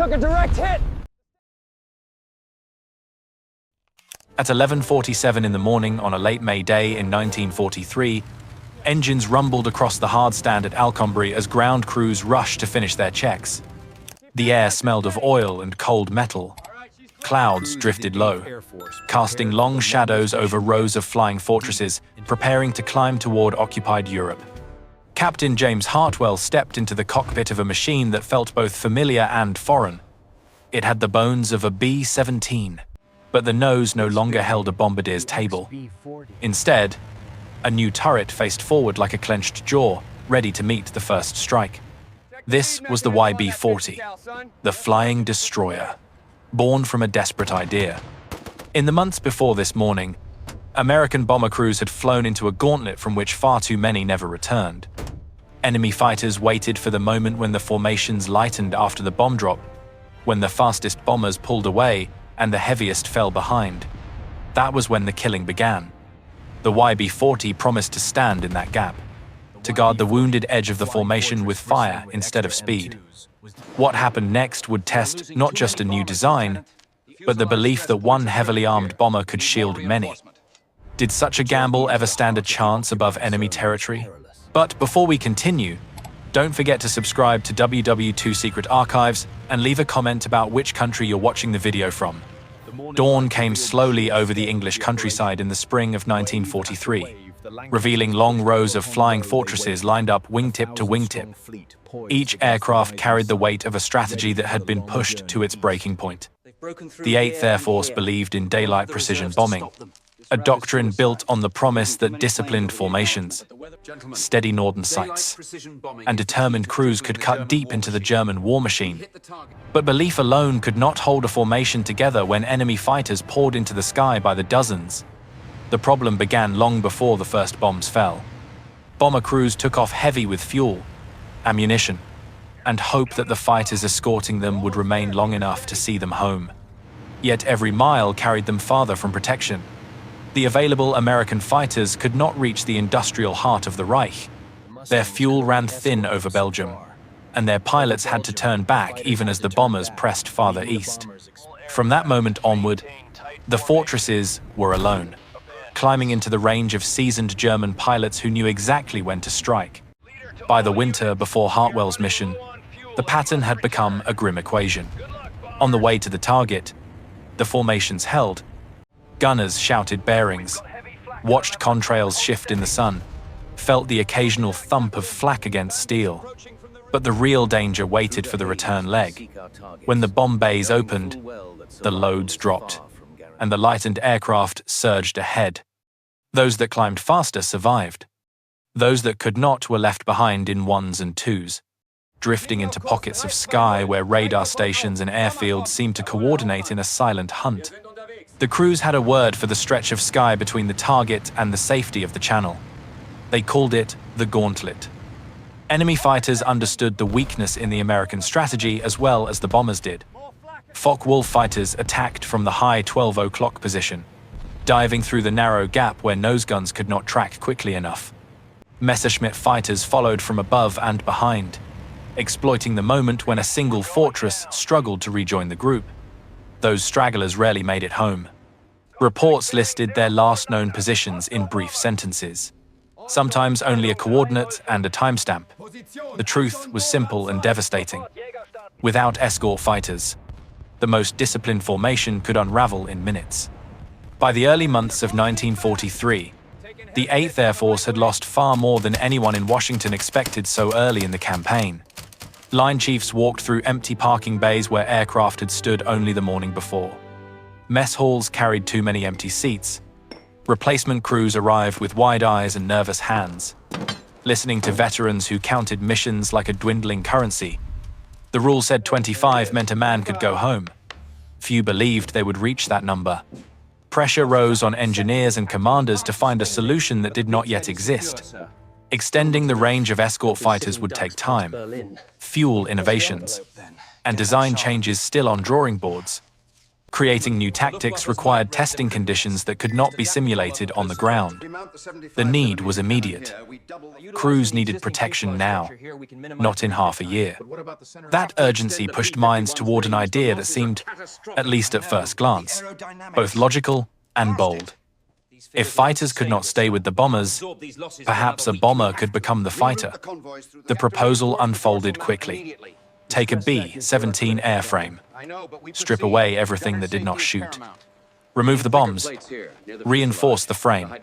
took a direct hit! At 11:47 in the morning on a late May day in 1943, engines rumbled across the hard stand at Alconbury as ground crews rushed to finish their checks. The air smelled of oil and cold metal. Clouds drifted low, casting long shadows over rows of flying fortresses, preparing to climb toward occupied Europe. Captain James Hartwell stepped into the cockpit of a machine that felt both familiar and foreign. It had the bones of a B-17, but the nose no longer held a bombardier's table. Instead, a new turret faced forward like a clenched jaw, ready to meet the first strike. This was the YB-40, the flying destroyer, born from a desperate idea. In the months before this morning, American bomber crews had flown into a gauntlet from which far too many never returned. Enemy fighters waited for the moment when the formations lightened after the bomb drop, when the fastest bombers pulled away and the heaviest fell behind. That was when the killing began. The YB-40 promised to stand in that gap, to guard the wounded edge of the formation with fire instead of speed. What happened next would test not just a new design, but the belief that one heavily armed bomber could shield many. Did such a gamble ever stand a chance above enemy territory? But before we continue, don't forget to subscribe to WWII Secret Archives and leave a comment about which country you're watching the video from. Dawn came slowly over the English countryside in the spring of 1943, revealing long rows of flying fortresses lined up wingtip to wingtip. Each aircraft carried the weight of a strategy that had been pushed to its breaking point. The 8th Air Force believed in daylight precision bombing, a doctrine built on the promise that disciplined formations, steady northern sights, and determined crews could cut deep into the German war machine. But belief alone could not hold a formation together when enemy fighters poured into the sky by the dozens. The problem began long before the first bombs fell. Bomber crews took off heavy with fuel, ammunition, and hope that the fighters escorting them would remain long enough to see them home. Yet every mile carried them farther from protection. The available American fighters could not reach the industrial heart of the Reich. Their fuel ran thin over Belgium, and their pilots had to turn back even as the bombers pressed farther east. From that moment onward, the fortresses were alone, climbing into the range of seasoned German pilots who knew exactly when to strike. By the winter before Hartwell's mission, the pattern had become a grim equation. On the way to the target, the formations held. Gunners shouted bearings, watched contrails shift in the sun, felt the occasional thump of flak against steel. But the real danger waited for the return leg. When the bomb bays opened, the loads dropped, and the lightened aircraft surged ahead. Those that climbed faster survived. Those that could not were left behind in ones and twos, drifting into pockets of sky where radar stations and airfields seemed to coordinate in a silent hunt. The crews had a word for the stretch of sky between the target and the safety of the channel. They called it the gauntlet. Enemy fighters understood the weakness in the American strategy as well as the bombers did. Focke Wulf fighters attacked from the high 12 o'clock position, diving through the narrow gap where nose guns could not track quickly enough. Messerschmitt fighters followed from above and behind, exploiting the moment when a single fortress struggled to rejoin the group. Those stragglers rarely made it home. Reports listed their last known positions in brief sentences, sometimes only a coordinate and a timestamp. The truth was simple and devastating. Without escort fighters, the most disciplined formation could unravel in minutes. By the early months of 1943, the 8th Air Force had lost far more than anyone in Washington expected so early in the campaign. Line chiefs walked through empty parking bays where aircraft had stood only the morning before. Mess halls carried too many empty seats. Replacement crews arrived with wide eyes and nervous hands, listening to veterans who counted missions like a dwindling currency. The rule said 25 meant a man could go home. Few believed they would reach that number. Pressure rose on engineers and commanders to find a solution that did not yet exist. Extending the range of escort fighters would take time, fuel innovations, and design changes still on drawing boards. Creating new tactics required testing conditions that could not be simulated on the ground. The need was immediate. Crews needed protection now, not in half a year. That urgency pushed minds toward an idea that seemed, at least at first glance, both logical and bold. If fighters could not stay with the bombers, perhaps a bomber could become the fighter. The proposal unfolded quickly. Take a B-17 airframe. Strip away everything that did not shoot. Remove the bombs. Reinforce the frame.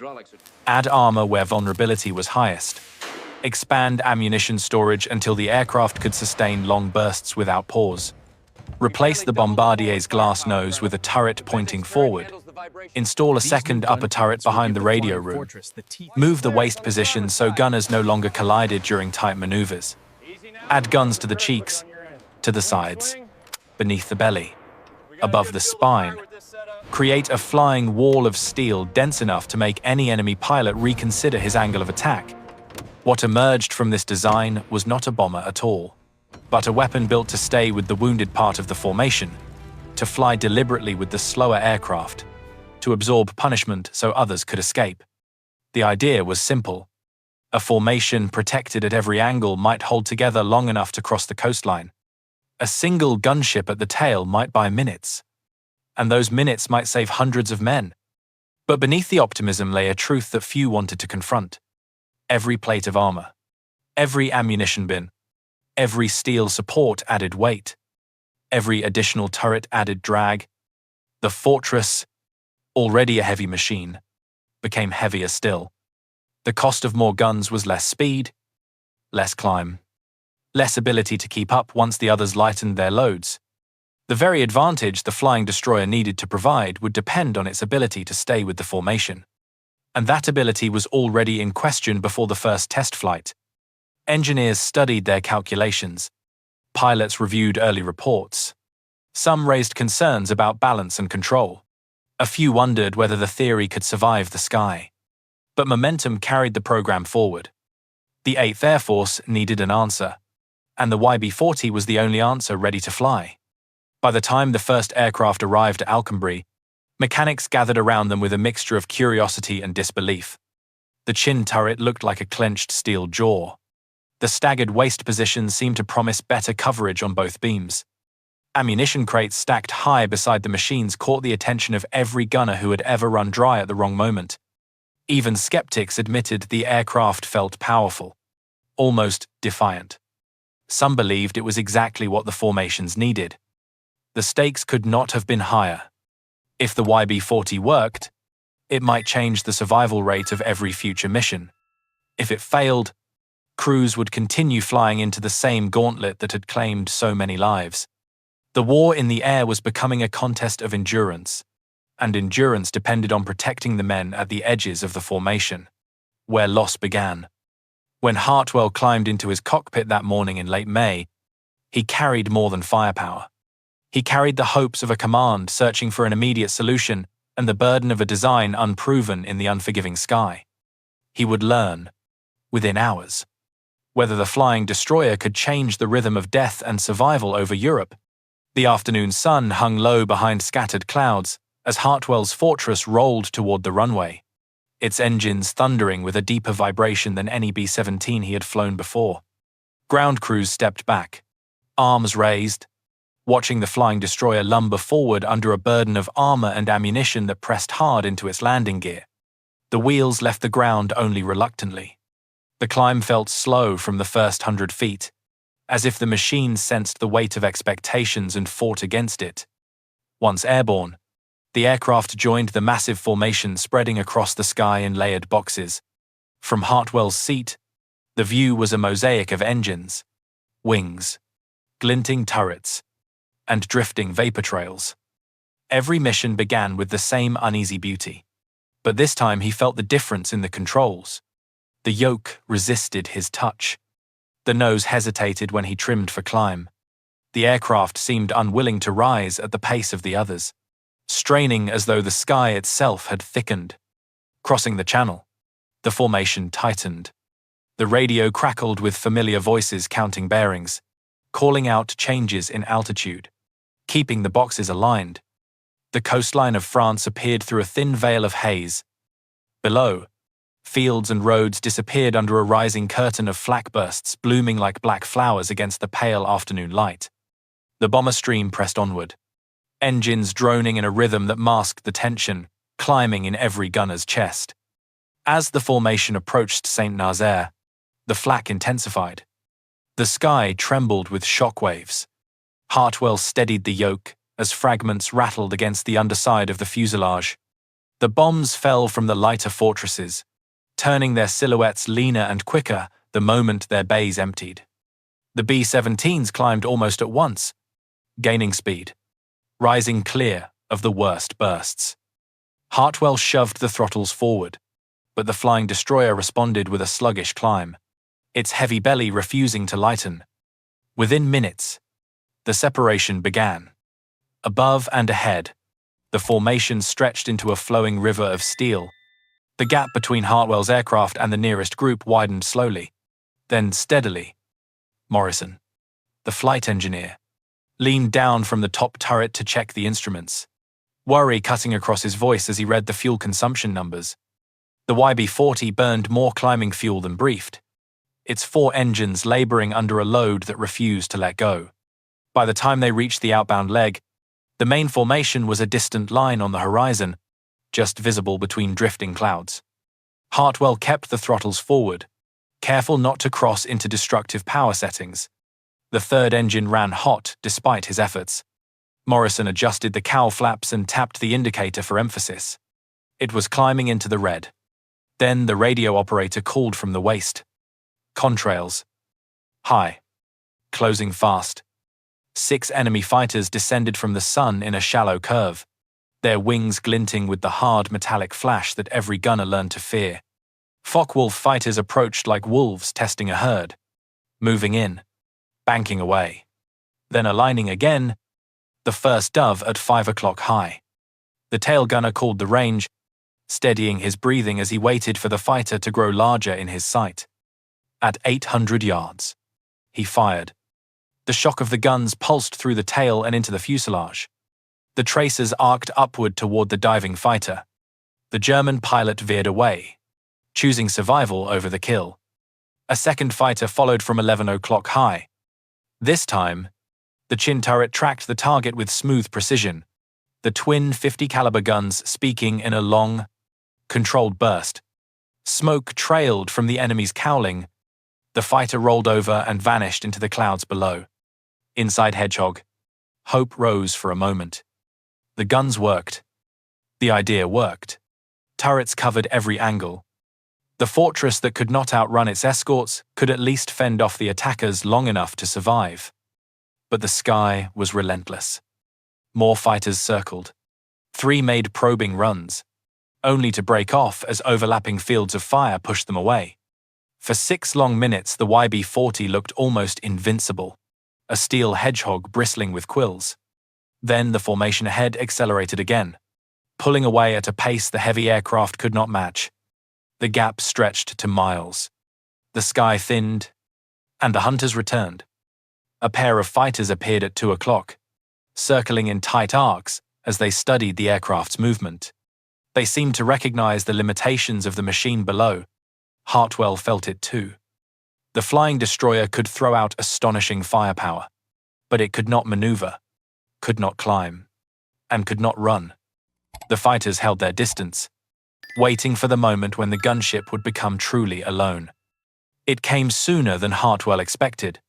Add armor where vulnerability was highest. Expand ammunition storage until the aircraft could sustain long bursts without pause. Replace the bombardier's glass nose with a turret pointing forward. Install a second upper turret behind the radio room. Move the waist position so gunners no longer collided during tight maneuvers. Add guns to the cheeks, to the sides, beneath the belly, above the spine. Create a flying wall of steel dense enough to make any enemy pilot reconsider his angle of attack. What emerged from this design was not a bomber at all, but a weapon built to stay with the wounded part of the formation, to fly deliberately with the slower aircraft, to absorb punishment so others could escape. The idea was simple. A formation protected at every angle might hold together long enough to cross the coastline. A single gunship at the tail might buy minutes, and those minutes might save hundreds of men. But beneath the optimism lay a truth that few wanted to confront. Every plate of armor, every ammunition bin, every steel support added weight, every additional turret added drag. The fortress, already a heavy machine, became heavier still. The cost of more guns was less speed, less climb, less ability to keep up once the others lightened their loads. The very advantage the flying destroyer needed to provide would depend on its ability to stay with the formation. And that ability was already in question before the first test flight. Engineers studied their calculations. Pilots reviewed early reports. Some raised concerns about balance and control. A few wondered whether the theory could survive the sky. But momentum carried the program forward. The 8th Air Force needed an answer, and the YB-40 was the only answer ready to fly. By the time the first aircraft arrived at Alconbury, mechanics gathered around them with a mixture of curiosity and disbelief. The chin turret looked like a clenched steel jaw. The staggered waist position seemed to promise better coverage on both beams. Ammunition crates stacked high beside the machines caught the attention of every gunner who had ever run dry at the wrong moment. Even skeptics admitted the aircraft felt powerful, almost defiant. Some believed it was exactly what the formations needed. The stakes could not have been higher. If the YB-40 worked, it might change the survival rate of every future mission. If it failed, crews would continue flying into the same gauntlet that had claimed so many lives. The war in the air was becoming a contest of endurance, and endurance depended on protecting the men at the edges of the formation, where loss began. When Hartwell climbed into his cockpit that morning in late May, he carried more than firepower. He carried the hopes of a command searching for an immediate solution and the burden of a design unproven in the unforgiving sky. He would learn, within hours, whether the flying destroyer could change the rhythm of death and survival over Europe. The afternoon sun hung low behind scattered clouds as Hartwell's fortress rolled toward the runway, its engines thundering with a deeper vibration than any B-17 he had flown before. Ground crews stepped back, arms raised, watching the flying destroyer lumber forward under a burden of armor and ammunition that pressed hard into its landing gear. The wheels left the ground only reluctantly. The climb felt slow from the first 100 feet, as if the machine sensed the weight of expectations and fought against it. Once airborne, the aircraft joined the massive formation spreading across the sky in layered boxes. From Hartwell's seat, the view was a mosaic of engines, wings, glinting turrets, and drifting vapor trails. Every mission began with the same uneasy beauty, but this time he felt the difference in the controls. The yoke resisted his touch. The nose hesitated when he trimmed for climb. The aircraft seemed unwilling to rise at the pace of the others, straining as though the sky itself had thickened. Crossing the channel, the formation tightened. The radio crackled with familiar voices counting bearings, calling out changes in altitude, keeping the boxes aligned. The coastline of France appeared through a thin veil of haze. Below, fields and roads disappeared under a rising curtain of flak bursts blooming like black flowers against the pale afternoon light. The bomber stream pressed onward, engines droning in a rhythm that masked the tension, climbing in every gunner's chest. As the formation approached Saint Nazaire, the flak intensified. The sky trembled with shock waves. Hartwell steadied the yoke as fragments rattled against the underside of the fuselage. The bombs fell from the lighter fortresses, turning their silhouettes leaner and quicker the moment their bays emptied. The B-17s climbed almost at once, gaining speed, rising clear of the worst bursts. Hartwell shoved the throttles forward, but the flying destroyer responded with a sluggish climb, its heavy belly refusing to lighten. Within minutes, the separation began. Above and ahead, the formation stretched into a flowing river of steel. The gap between Hartwell's aircraft and the nearest group widened slowly, then steadily. Morrison, the flight engineer, leaned down from the top turret to check the instruments, worry cutting across his voice as he read the fuel consumption numbers. The YB-40 burned more climbing fuel than briefed, its 4 engines laboring under a load that refused to let go. By the time they reached the outbound leg, the main formation was a distant line on the horizon, just visible between drifting clouds. Hartwell kept the throttles forward, careful not to cross into destructive power settings. The third engine ran hot despite his efforts. Morrison adjusted the cowl flaps and tapped the indicator for emphasis. It was climbing into the red. Then the radio operator called from the waist. Contrails. High. Closing fast. 6 enemy fighters descended from the sun in a shallow curve, their wings glinting with the hard metallic flash that every gunner learned to fear. Focke Wulf fighters approached like wolves testing a herd, moving in, banking away, then aligning again, the first dove at 5 o'clock high. The tail gunner called the range, steadying his breathing as he waited for the fighter to grow larger in his sight. At 800 yards, he fired. The shock of the guns pulsed through the tail and into the fuselage. The tracers arced upward toward the diving fighter. The German pilot veered away, choosing survival over the kill. A second fighter followed from 11 o'clock high. This time, the chin turret tracked the target with smooth precision, the twin 50 caliber guns speaking in a long, controlled burst. Smoke trailed from the enemy's cowling. The fighter rolled over and vanished into the clouds below. Inside Hedgehog, hope rose for a moment. The guns worked. The idea worked. Turrets covered every angle. The fortress that could not outrun its escorts could at least fend off the attackers long enough to survive. But the sky was relentless. More fighters circled. 3 made probing runs, only to break off as overlapping fields of fire pushed them away. For 6 long minutes, the YB-40 looked almost invincible, a steel hedgehog bristling with quills. Then the formation ahead accelerated again, pulling away at a pace the heavy aircraft could not match. The gap stretched to miles. The sky thinned, and the hunters returned. A pair of fighters appeared at 2 o'clock, circling in tight arcs as they studied the aircraft's movement. They seemed to recognize the limitations of the machine below. Hartwell felt it too. The flying destroyer could throw out astonishing firepower, but it could not maneuver, could not climb, and could not run. The fighters held their distance, waiting for the moment when the gunship would become truly alone. It came sooner than Hartwell expected.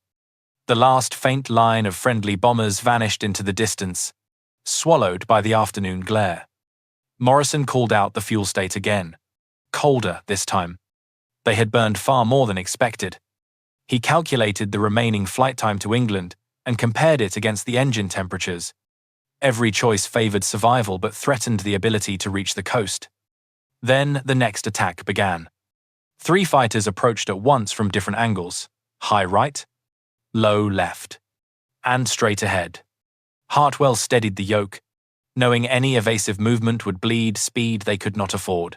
The last faint line of friendly bombers vanished into the distance, swallowed by the afternoon glare. Morrison called out the fuel state again, colder this time. They had burned far more than expected. He calculated the remaining flight time to England and compared it against the engine temperatures. Every choice favored survival but threatened the ability to reach the coast. Then the next attack began. 3 fighters approached at once from different angles, high right, low left, and straight ahead. Hartwell steadied the yoke, knowing any evasive movement would bleed speed they could not afford.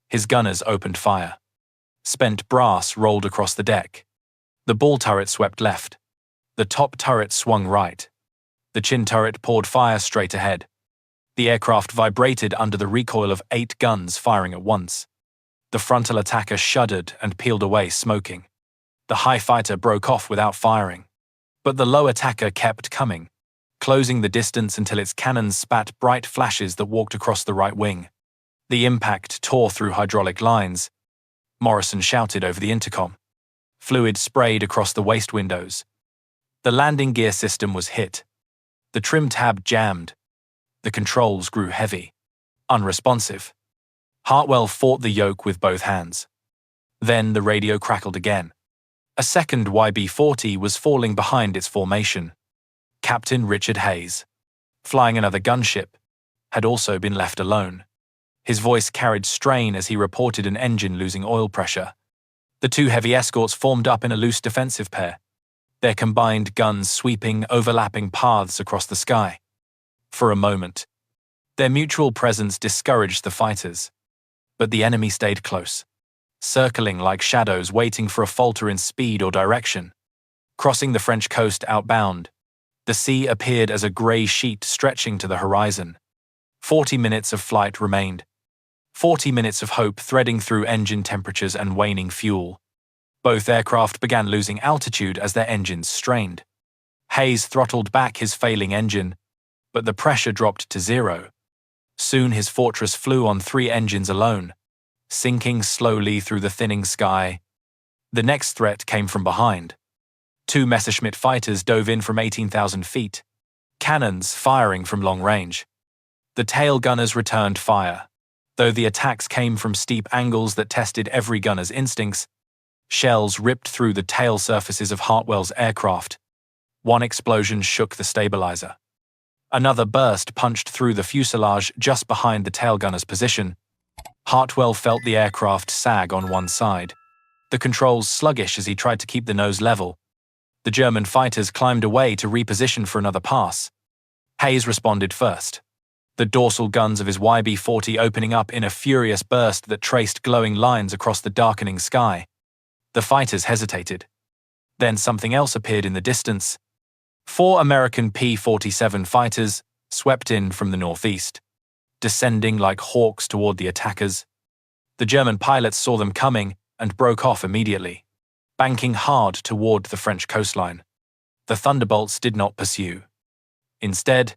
His gunners opened fire. Spent brass rolled across the deck. The ball turret swept left. The top turret swung right. The chin turret poured fire straight ahead. The aircraft vibrated under the recoil of 8 guns firing at once. The frontal attacker shuddered and peeled away, smoking. The high fighter broke off without firing. But the low attacker kept coming, closing the distance until its cannons spat bright flashes that walked across the right wing. The impact tore through hydraulic lines. Morrison shouted over the intercom. Fluid sprayed across the waist windows. The landing gear system was hit. The trim tab jammed. The controls grew heavy, unresponsive. Hartwell fought the yoke with both hands. Then the radio crackled again. A second YB-40 was falling behind its formation. Captain Richard Hayes, flying another gunship, had also been left alone. His voice carried strain as he reported an engine losing oil pressure. The 2 heavy escorts formed up in a loose defensive pair, their combined guns sweeping, overlapping paths across the sky. For a moment, their mutual presence discouraged the fighters. But the enemy stayed close, circling like shadows waiting for a falter in speed or direction. Crossing the French coast outbound, the sea appeared as a grey sheet stretching to the horizon. 40 minutes of flight remained. 40 minutes of hope threading through engine temperatures and waning fuel. Both aircraft began losing altitude as their engines strained. Hayes throttled back his failing engine, but the pressure dropped to 0. Soon his Fortress flew on 3 engines alone, sinking slowly through the thinning sky. The next threat came from behind. 2 Messerschmitt fighters dove in from 18,000 feet, cannons firing from long range. The tail gunners returned fire. Though the attacks came from steep angles that tested every gunner's instincts, shells ripped through the tail surfaces of Hartwell's aircraft. One explosion shook the stabilizer. Another burst punched through the fuselage just behind the tail gunner's position. Hartwell felt the aircraft sag on one side, the controls sluggish as he tried to keep the nose level. The German fighters climbed away to reposition for another pass. Hayes responded first, the dorsal guns of his YB-40 opening up in a furious burst that traced glowing lines across the darkening sky. The fighters hesitated. Then something else appeared in the distance. 4 American P-47 fighters swept in from the northeast, descending like hawks toward the attackers. The German pilots saw them coming and broke off immediately, banking hard toward the French coastline. The Thunderbolts did not pursue. Instead,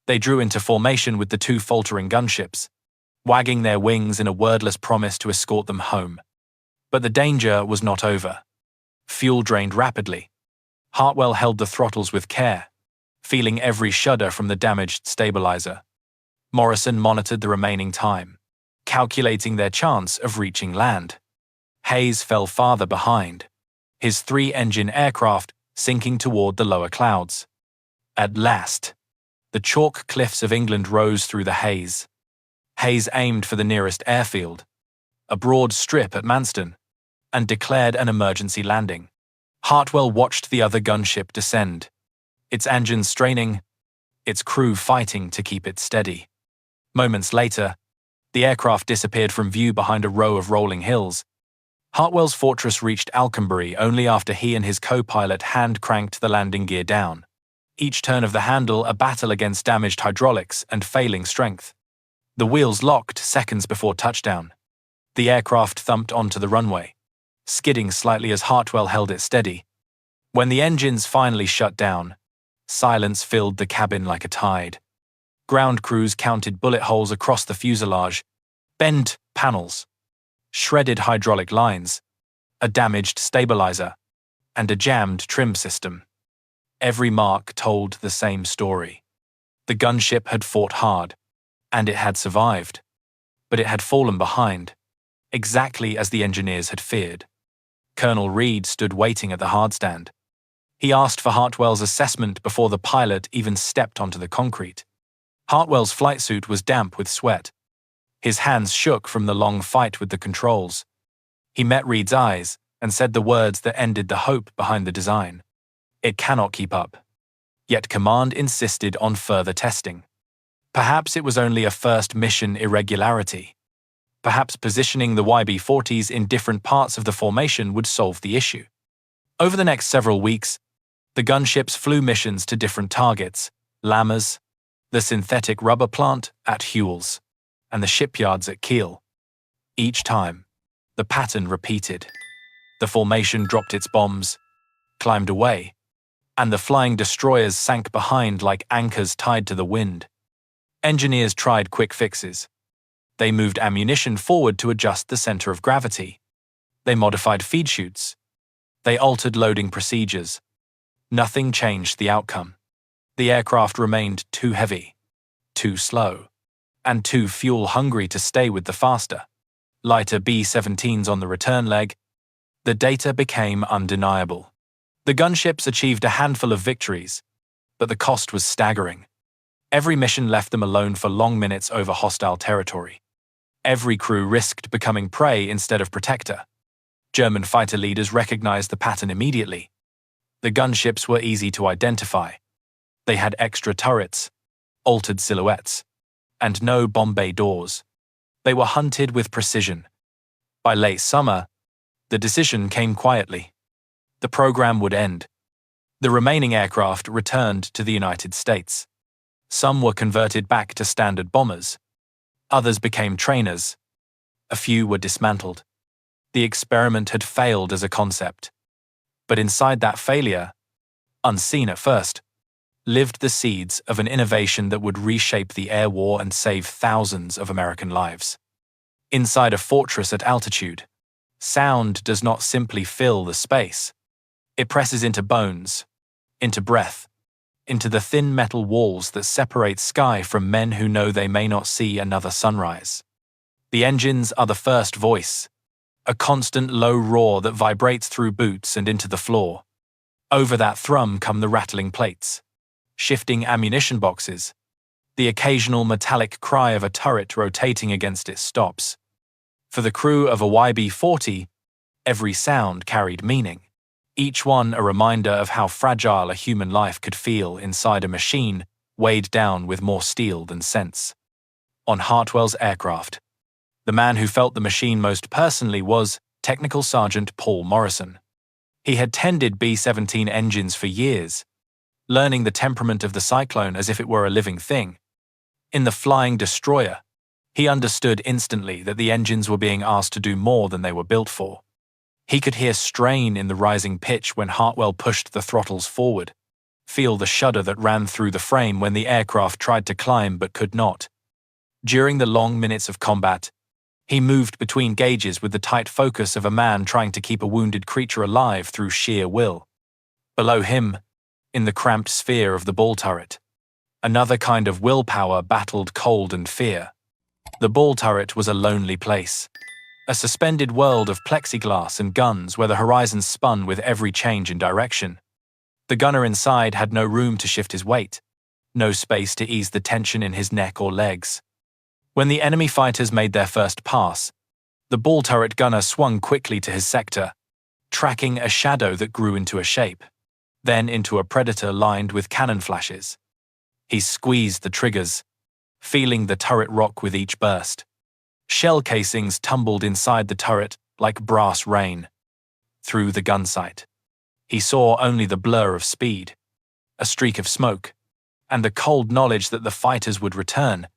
they drew into formation with the 2 faltering gunships, wagging their wings in a wordless promise to escort them home. But the danger was not over. Fuel drained rapidly. Hartwell held the throttles with care, feeling every shudder from the damaged stabilizer. Morrison monitored the remaining time, calculating their chance of reaching land. Hayes fell farther behind, his 3-engine aircraft sinking toward the lower clouds. At last, the chalk cliffs of England rose through the haze. Hayes aimed for the nearest airfield, a broad strip at Manston, and declared an emergency landing. Hartwell watched the other gunship descend, its engines straining, its crew fighting to keep it steady. Moments later, the aircraft disappeared from view behind a row of rolling hills. Hartwell's Fortress reached Alconbury only after he and his co-pilot hand-cranked the landing gear down. Each turn of the handle a battle against damaged hydraulics and failing strength. The wheels locked seconds before touchdown. The aircraft thumped onto the runway, skidding slightly as Hartwell held it steady. When the engines finally shut down, silence filled the cabin like a tide. Ground crews counted bullet holes across the fuselage, bent panels, shredded hydraulic lines, a damaged stabilizer, and a jammed trim system. Every mark told the same story. The gunship had fought hard, and it had survived, but it had fallen behind, exactly as the engineers had feared. Colonel Reed stood waiting at the hardstand. He asked for Hartwell's assessment before the pilot even stepped onto the concrete. Hartwell's flight suit was damp with sweat. His hands shook from the long fight with the controls. He met Reed's eyes and said the words that ended the hope behind the design. It cannot keep up. Yet command insisted on further testing. Perhaps it was only a first mission irregularity. Perhaps positioning the YB-40s in different parts of the formation would solve the issue. Over the next several weeks, the gunships flew missions to different targets: Lammers, the synthetic rubber plant at Hewells, and the shipyards at Kiel. Each time, the pattern repeated. The formation dropped its bombs, climbed away, and the flying destroyers sank behind like anchors tied to the wind. Engineers tried quick fixes. They moved ammunition forward to adjust the center of gravity. They modified feed chutes. They altered loading procedures. Nothing changed the outcome. The aircraft remained too heavy, too slow, and too fuel-hungry to stay with the faster, lighter B-17s on the return leg. The data became undeniable. The gunships achieved a handful of victories, but the cost was staggering. Every mission left them alone for long minutes over hostile territory. Every crew risked becoming prey instead of protector. German fighter leaders recognized the pattern immediately. The gunships were easy to identify. They had extra turrets, altered silhouettes, and no bomb bay doors. They were hunted with precision. By late summer, the decision came quietly. The program would end. The remaining aircraft returned to the United States. Some were converted back to standard bombers. Others became trainers. A few were dismantled. The experiment had failed as a concept. But inside that failure, unseen at first, lived the seeds of an innovation that would reshape the air war and save thousands of American lives. Inside a fortress at altitude, sound does not simply fill the space. It presses into bones, into breath, into the thin metal walls that separate sky from men who know they may not see another sunrise. The engines are the first voice, a constant low roar that vibrates through boots and into the floor. Over that thrum come the rattling plates, shifting ammunition boxes, the occasional metallic cry of a turret rotating against its stops. For the crew of a YB-40, every sound carried meaning, each one a reminder of how fragile a human life could feel inside a machine weighed down with more steel than sense. On Hartwell's aircraft, the man who felt the machine most personally was Technical Sergeant Paul Morrison. He had tended B-17 engines for years, learning the temperament of the Cyclone as if it were a living thing. In the flying destroyer, he understood instantly that the engines were being asked to do more than they were built for. He could hear strain in the rising pitch when Hartwell pushed the throttles forward, feel the shudder that ran through the frame when the aircraft tried to climb but could not. During the long minutes of combat, he moved between gauges with the tight focus of a man trying to keep a wounded creature alive through sheer will. Below him, in the cramped sphere of the ball turret, another kind of willpower battled cold and fear. The ball turret was a lonely place, a suspended world of plexiglass and guns where the horizon spun with every change in direction. The gunner inside had no room to shift his weight, no space to ease the tension in his neck or legs. When the enemy fighters made their first pass, the ball turret gunner swung quickly to his sector, tracking a shadow that grew into a shape, then into a predator lined with cannon flashes. He squeezed the triggers, feeling the turret rock with each burst. Shell casings tumbled inside the turret like brass rain. Through the gun sight, he saw only the blur of speed, a streak of smoke, and the cold knowledge that the fighters would return.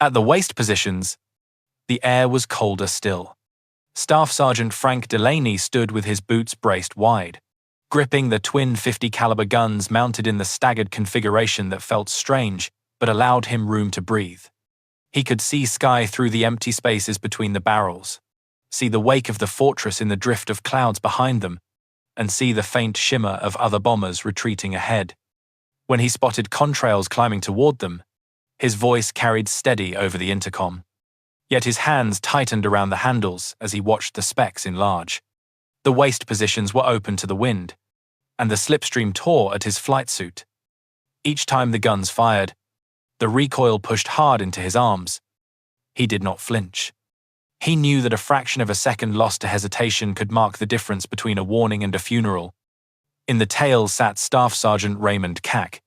At the waist positions, the air was colder still. Staff Sergeant Frank Delaney stood with his boots braced wide, gripping the twin 50 caliber guns mounted in the staggered configuration that felt strange but allowed him room to breathe. He could see sky through the empty spaces between the barrels, see the wake of the fortress in the drift of clouds behind them, and see the faint shimmer of other bombers retreating ahead. When he spotted contrails climbing toward them, his voice carried steady over the intercom. Yet his hands tightened around the handles as he watched the specks enlarge. The waist positions were open to the wind, and the slipstream tore at his flight suit. Each time the guns fired, the recoil pushed hard into his arms. He did not flinch. He knew that a fraction of a second lost to hesitation could mark the difference between a warning and a funeral. In the tail sat Staff Sergeant Raymond Kack,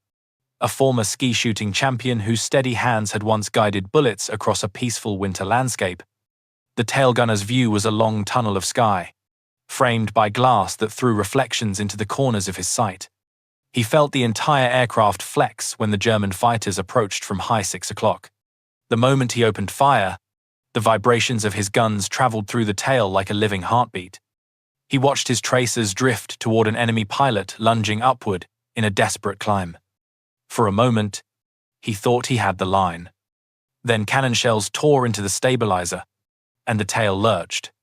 a former ski shooting champion whose steady hands had once guided bullets across a peaceful winter landscape. The tail gunner's view was a long tunnel of sky, framed by glass that threw reflections into the corners of his sight. He felt the entire aircraft flex when the German fighters approached from high 6 o'clock. The moment he opened fire, the vibrations of his guns traveled through the tail like a living heartbeat. He watched his tracers drift toward an enemy pilot lunging upward in a desperate climb. For a moment, he thought he had the line. Then cannon shells tore into the stabilizer, and the tail lurched.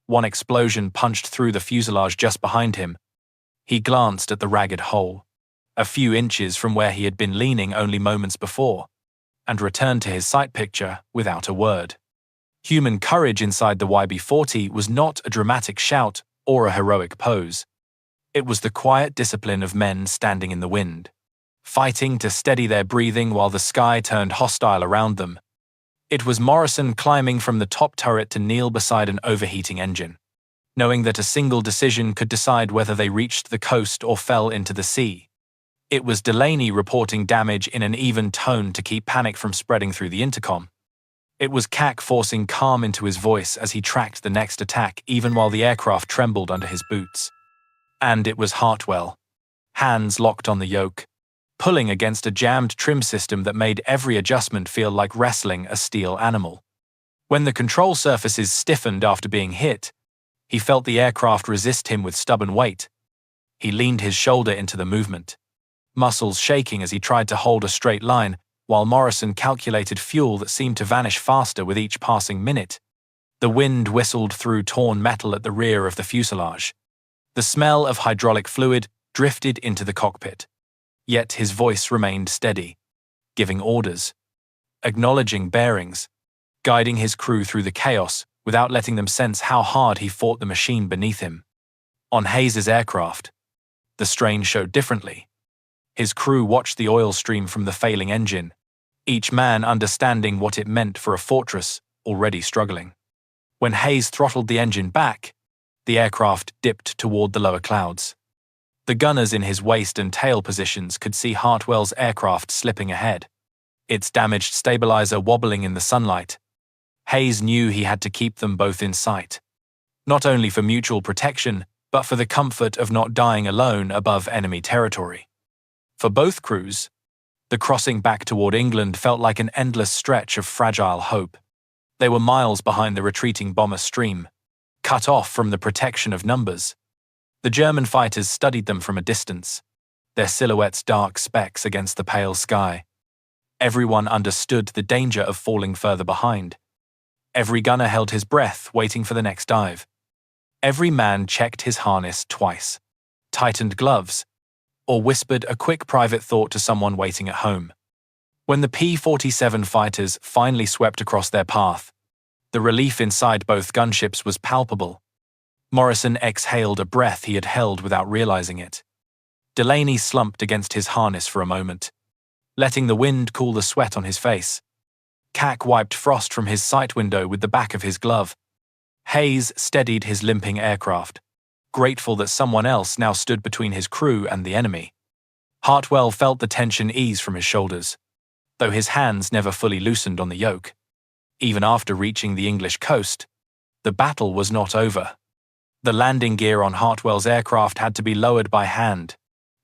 One explosion punched through the fuselage just behind him. He glanced at the ragged hole, a few inches from where he had been leaning only moments before, and returned to his sight picture without a word. Human courage inside the YB-40 was not a dramatic shout or a heroic pose. It was the quiet discipline of men standing in the wind, fighting to steady their breathing while the sky turned hostile around them. It was Morrison climbing from the top turret to kneel beside an overheating engine, knowing that a single decision could decide whether they reached the coast or fell into the sea. It was Delaney reporting damage in an even tone to keep panic from spreading through the intercom. It was Kack forcing calm into his voice as he tracked the next attack even while the aircraft trembled under his boots. And it was Hartwell, hands locked on the yoke, pulling against a jammed trim system that made every adjustment feel like wrestling a steel animal. When the control surfaces stiffened after being hit, he felt the aircraft resist him with stubborn weight. He leaned his shoulder into the movement, muscles shaking as he tried to hold a straight line, while Morrison calculated fuel that seemed to vanish faster with each passing minute. The wind whistled through torn metal at the rear of the fuselage. The smell of hydraulic fluid drifted into the cockpit. Yet his voice remained steady, giving orders, acknowledging bearings, guiding his crew through the chaos without letting them sense how hard he fought the machine beneath him. On Hayes's aircraft, the strain showed differently. His crew watched the oil stream from the failing engine, each man understanding what it meant for a fortress already struggling. When Hayes throttled the engine back, the aircraft dipped toward the lower clouds. The gunners in his waist and tail positions could see Hartwell's aircraft slipping ahead, its damaged stabilizer wobbling in the sunlight. Hayes knew he had to keep them both in sight, not only for mutual protection, but for the comfort of not dying alone above enemy territory. For both crews, the crossing back toward England felt like an endless stretch of fragile hope. They were miles behind the retreating bomber stream, cut off from the protection of numbers. The German fighters studied them from a distance, their silhouettes dark specks against the pale sky. Everyone understood the danger of falling further behind. Every gunner held his breath, waiting for the next dive. Every man checked his harness twice, tightened gloves, or whispered a quick private thought to someone waiting at home. When the P-47 fighters finally swept across their path, the relief inside both gunships was palpable. Morrison exhaled a breath he had held without realizing it. Delaney slumped against his harness for a moment, letting the wind cool the sweat on his face. Kack wiped frost from his sight window with the back of his glove. Hayes steadied his limping aircraft, grateful that someone else now stood between his crew and the enemy. Hartwell felt the tension ease from his shoulders, though his hands never fully loosened on the yoke. Even after reaching the English coast, the battle was not over. The landing gear on Hartwell's aircraft had to be lowered by hand,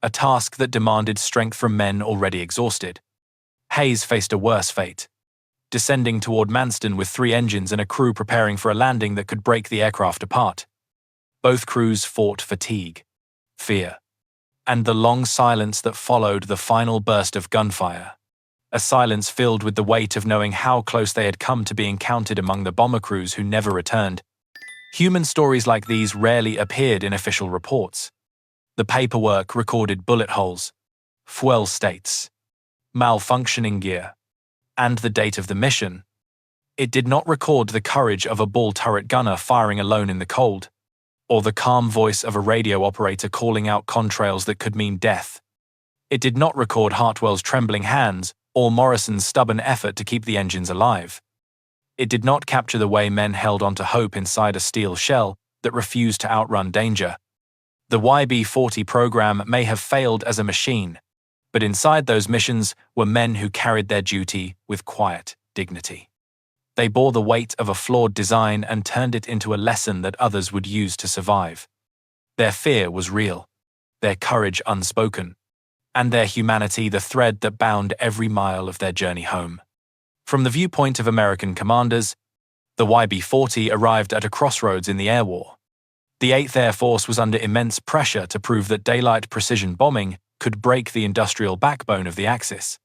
a task that demanded strength from men already exhausted. Hayes faced a worse fate, descending toward Manston with 3 engines and a crew preparing for a landing that could break the aircraft apart. Both crews fought fatigue, fear, and the long silence that followed the final burst of gunfire, a silence filled with the weight of knowing how close they had come to being counted among the bomber crews who never returned. Human stories like these rarely appeared in official reports. The paperwork recorded bullet holes, fuel states, malfunctioning gear, and the date of the mission. It did not record the courage of a ball turret gunner firing alone in the cold, or the calm voice of a radio operator calling out contrails that could mean death. It did not record Hartwell's trembling hands or Morrison's stubborn effort to keep the engines alive. It did not capture the way men held on to hope inside a steel shell that refused to outrun danger. The YB-40 program may have failed as a machine, but inside those missions were men who carried their duty with quiet dignity. They bore the weight of a flawed design and turned it into a lesson that others would use to survive. Their fear was real, their courage unspoken, and their humanity the thread that bound every mile of their journey home. From the viewpoint of American commanders, the YB-40 arrived at a crossroads in the air war. The 8th Air Force was under immense pressure to prove that daylight precision bombing could break the industrial backbone of the Axis.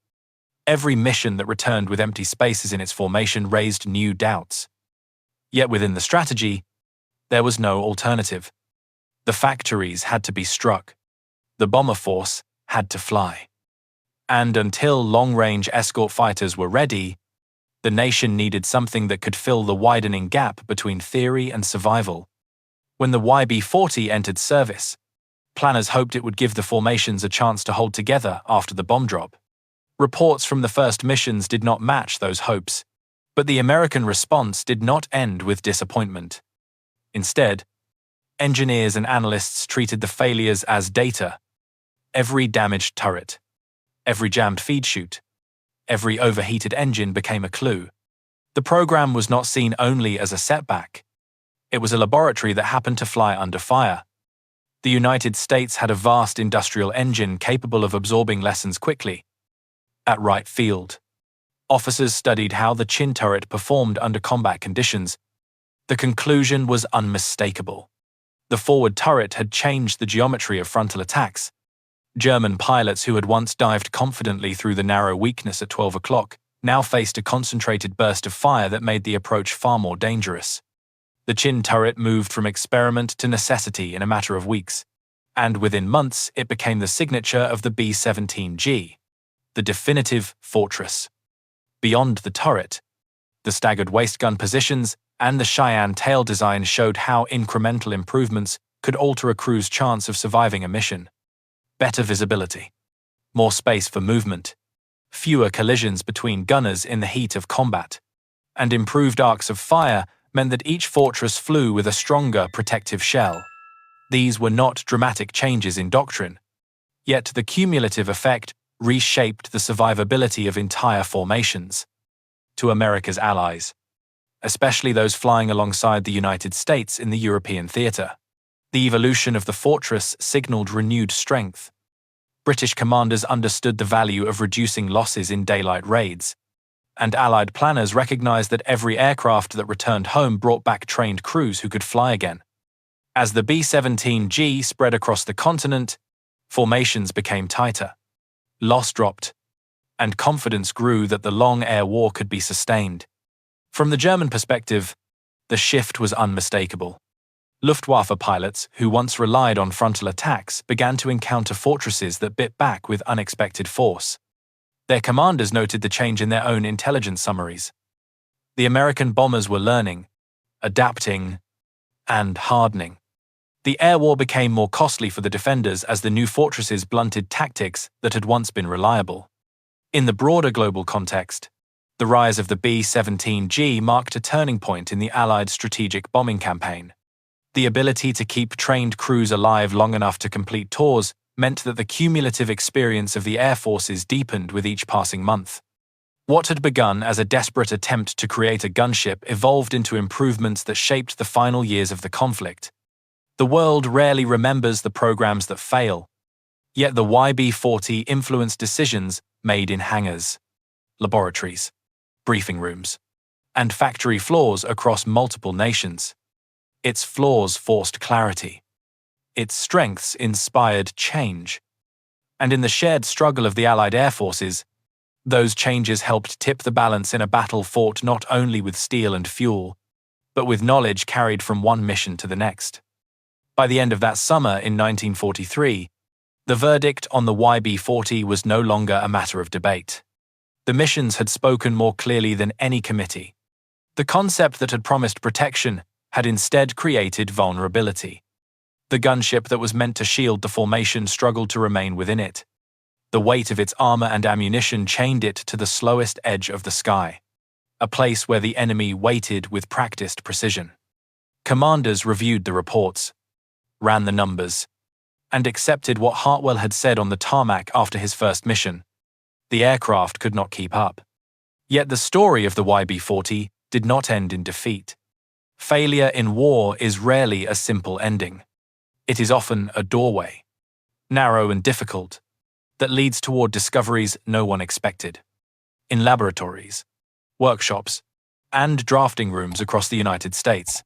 Every mission that returned with empty spaces in its formation raised new doubts. Yet within the strategy, there was no alternative. The factories had to be struck. The bomber force had to fly. And until long-range escort fighters were ready, the nation needed something that could fill the widening gap between theory and survival. When the YB-40 entered service, planners hoped it would give the formations a chance to hold together after the bomb drop. Reports from the first missions did not match those hopes, but the American response did not end with disappointment. Instead, engineers and analysts treated the failures as data. Every damaged turret, every jammed feed chute, every overheated engine became a clue. The program was not seen only as a setback. It was a laboratory that happened to fly under fire. The United States had a vast industrial engine capable of absorbing lessons quickly. At Wright Field, officers studied how the chin turret performed under combat conditions. The conclusion was unmistakable. The forward turret had changed the geometry of frontal attacks. German pilots who had once dived confidently through the narrow weakness at 12 o'clock now faced a concentrated burst of fire that made the approach far more dangerous. The chin turret moved from experiment to necessity in a matter of weeks, and within months it became the signature of the B-17G, the definitive fortress. Beyond the turret, the staggered waist gun positions and the Cheyenne tail design showed how incremental improvements could alter a crew's chance of surviving a mission. Better visibility, more space for movement, fewer collisions between gunners in the heat of combat, and improved arcs of fire meant that each fortress flew with a stronger protective shell. These were not dramatic changes in doctrine, yet the cumulative effect reshaped the survivability of entire formations. To America's allies, especially those flying alongside the United States in the European theater, the evolution of the fortress signaled renewed strength. British commanders understood the value of reducing losses in daylight raids, and Allied planners recognized that every aircraft that returned home brought back trained crews who could fly again. As the B-17G spread across the continent, formations became tighter, loss dropped, and confidence grew that the long air war could be sustained. From the German perspective, the shift was unmistakable. Luftwaffe pilots, who once relied on frontal attacks, began to encounter fortresses that bit back with unexpected force. Their commanders noted the change in their own intelligence summaries. The American bombers were learning, adapting, and hardening. The air war became more costly for the defenders as the new fortresses blunted tactics that had once been reliable. In the broader global context, the rise of the B-17G marked a turning point in the Allied strategic bombing campaign. The ability to keep trained crews alive long enough to complete tours meant that the cumulative experience of the air forces deepened with each passing month. What had begun as a desperate attempt to create a gunship evolved into improvements that shaped the final years of the conflict. The world rarely remembers the programs that fail, yet the YB-40 influenced decisions made in hangars, laboratories, briefing rooms, and factory floors across multiple nations. Its flaws forced clarity. Its strengths inspired change. And in the shared struggle of the Allied air forces, those changes helped tip the balance in a battle fought not only with steel and fuel, but with knowledge carried from one mission to the next. By the end of that summer in 1943, the verdict on the YB-40 was no longer a matter of debate. The missions had spoken more clearly than any committee. The concept that had promised protection had instead created vulnerability. The gunship that was meant to shield the formation struggled to remain within it. The weight of its armor and ammunition chained it to the slowest edge of the sky, a place where the enemy waited with practiced precision. Commanders reviewed the reports, ran the numbers, and accepted what Hartwell had said on the tarmac after his first mission. The aircraft could not keep up. Yet the story of the YB-40 did not end in defeat. Failure in war is rarely a simple ending. It is often a doorway, narrow and difficult, that leads toward discoveries no one expected. In laboratories, workshops, and drafting rooms across the United States,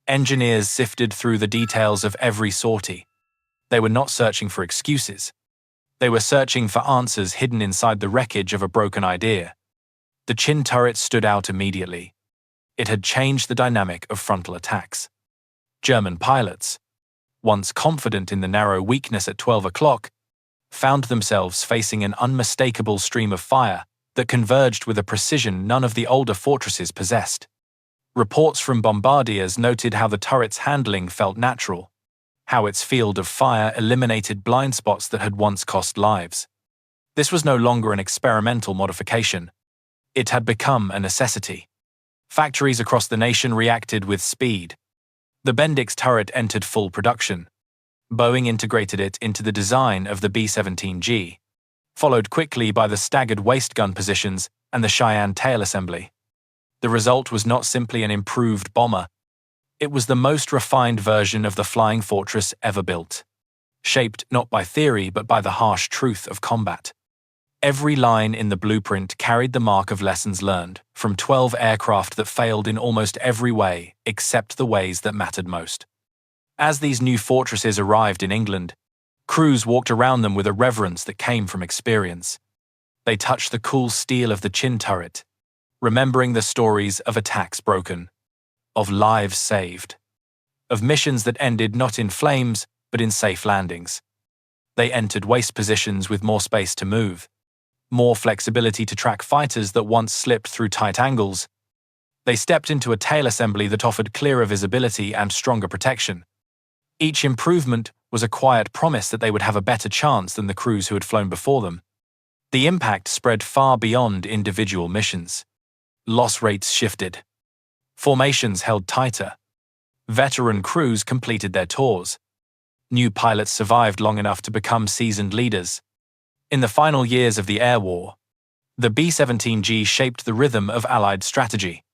engineers sifted through the details of every sortie. They were not searching for excuses. They were searching for answers hidden inside the wreckage of a broken idea. The chin turret stood out immediately. It had changed the dynamic of frontal attacks. German pilots, once confident in the narrow weakness at 12 o'clock, found themselves facing an unmistakable stream of fire that converged with a precision none of the older fortresses possessed. Reports from bombardiers noted how the turret's handling felt natural, how its field of fire eliminated blind spots that had once cost lives. This was no longer an experimental modification. It had become a necessity. Factories across the nation reacted with speed. The Bendix turret entered full production. Boeing integrated it into the design of the B-17G, followed quickly by the staggered waist gun positions and the Cheyenne tail assembly. The result was not simply an improved bomber. It was the most refined version of the flying fortress ever built, shaped not by theory but by the harsh truth of combat. Every line in the blueprint carried the mark of lessons learned from 12 aircraft that failed in almost every way except the ways that mattered most. As these new fortresses arrived in England, crews walked around them with a reverence that came from experience. They touched the cool steel of the chin turret, remembering the stories of attacks broken, of lives saved, of missions that ended not in flames but in safe landings. They entered waist positions with more space to move, more flexibility to track fighters that once slipped through tight angles. They stepped into a tail assembly that offered clearer visibility and stronger protection. Each improvement was a quiet promise that they would have a better chance than the crews who had flown before them. The impact spread far beyond individual missions. Loss rates shifted. Formations held tighter. Veteran crews completed their tours. New pilots survived long enough to become seasoned leaders. In the final years of the air war, the B-17G shaped the rhythm of Allied strategy,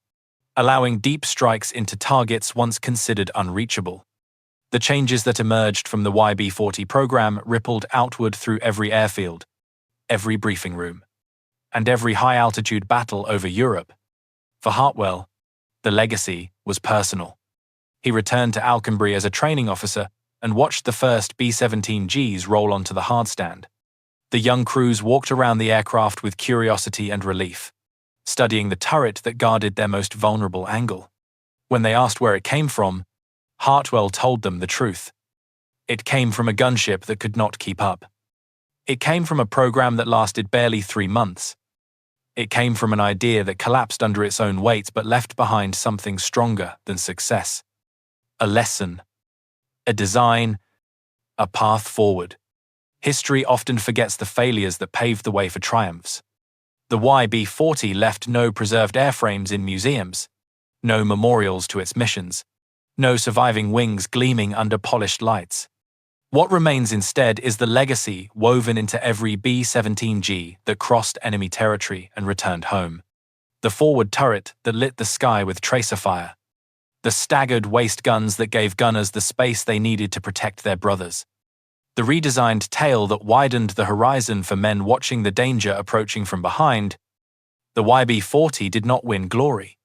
allowing deep strikes into targets once considered unreachable. The changes that emerged from the YB-40 program rippled outward through every airfield, every briefing room, and every high-altitude battle over Europe. For Hartwell, the legacy was personal. He returned to Alconbury as a training officer and watched the first B-17Gs roll onto the hardstand. The young crews walked around the aircraft with curiosity and relief, studying the turret that guarded their most vulnerable angle. When they asked where it came from, Hartwell told them the truth. It came from a gunship that could not keep up. It came from a program that lasted barely 3 months. It came from an idea that collapsed under its own weight but left behind something stronger than success. A lesson, a design, a path forward. History often forgets the failures that paved the way for triumphs. The YB-40 left no preserved airframes in museums, no memorials to its missions, no surviving wings gleaming under polished lights. What remains instead is the legacy woven into every B-17G that crossed enemy territory and returned home. The forward turret that lit the sky with tracer fire. The staggered waist guns that gave gunners the space they needed to protect their brothers. The redesigned tail that widened the horizon for men watching the danger approaching from behind. The YB-40 did not win glory.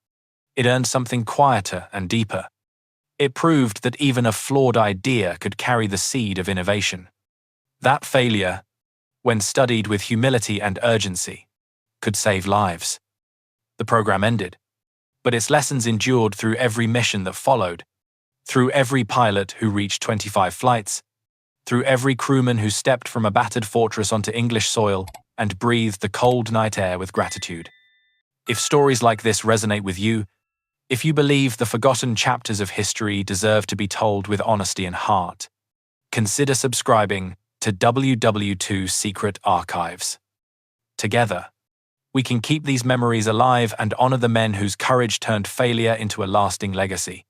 It earned something quieter and deeper. It proved that even a flawed idea could carry the seed of innovation. That failure, when studied with humility and urgency, could save lives. The program ended, but its lessons endured through every mission that followed, through every pilot who reached 25 flights, through every crewman who stepped from a battered fortress onto English soil and breathed the cold night air with gratitude. If stories like this resonate with you, if you believe the forgotten chapters of history deserve to be told with honesty and heart, consider subscribing to WWII Secret Archives. Together, we can keep these memories alive and honor the men whose courage turned failure into a lasting legacy.